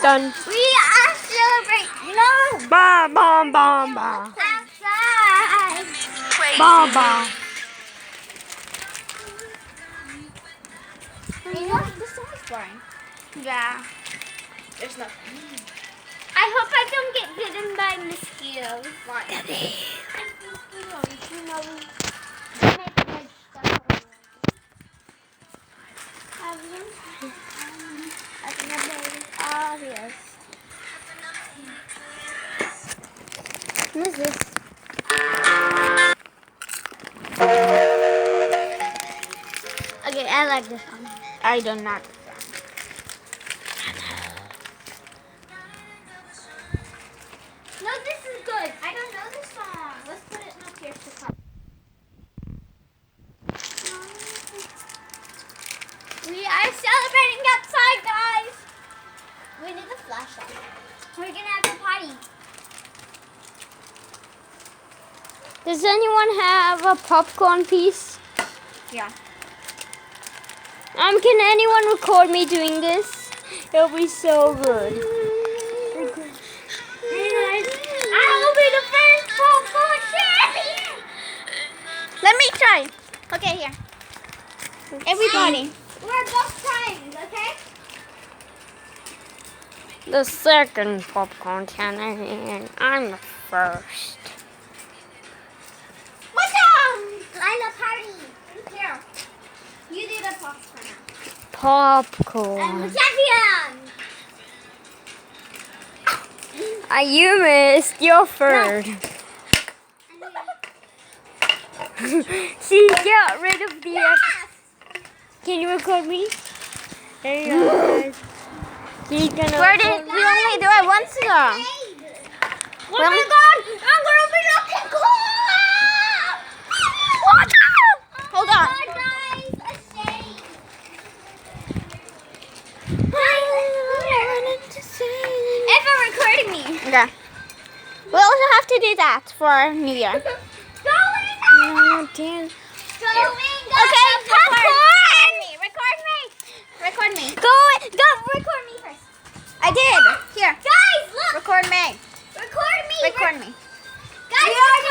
Done. We are celebrating. No. Ba ba ba ba. Outside. Ba ba. You know, this song's boring. Yeah. There's nothing. I hope I don't get bitten by mosquitoes. Why? Obvious. What is this? Okay, I like this one. I do not. No, this is good. I don't know this song. Let's put it up here to come. We are celebrating outside, guys. We need a flashlight. We're gonna have a party. Does anyone have a popcorn piece? Yeah. Can anyone record me doing this? It'll be so good. I will be the first popcorn champion. Let me try. Okay, here. Everybody. We're both trying, okay? The second popcorn can and I'm the first. What's up? Lila party. Here. You do the popcorn now. I'm Popcorn. the champion. You missed. You're third. See, get rid of the. Yes. Can you record me? There you go. He's gonna. Where did we only do it once ago? Oh my God! I'm gonna be looking cool. Watch out! Hold on. Oh my God, guys, a shade. If I'm recording me. Okay. We also have to do that for New Year. Going up. Going up. Okay, popcorn! Record me. Go, record me first. I did. Here. Guys, look. Record me. Record me. Record me. Guys, we are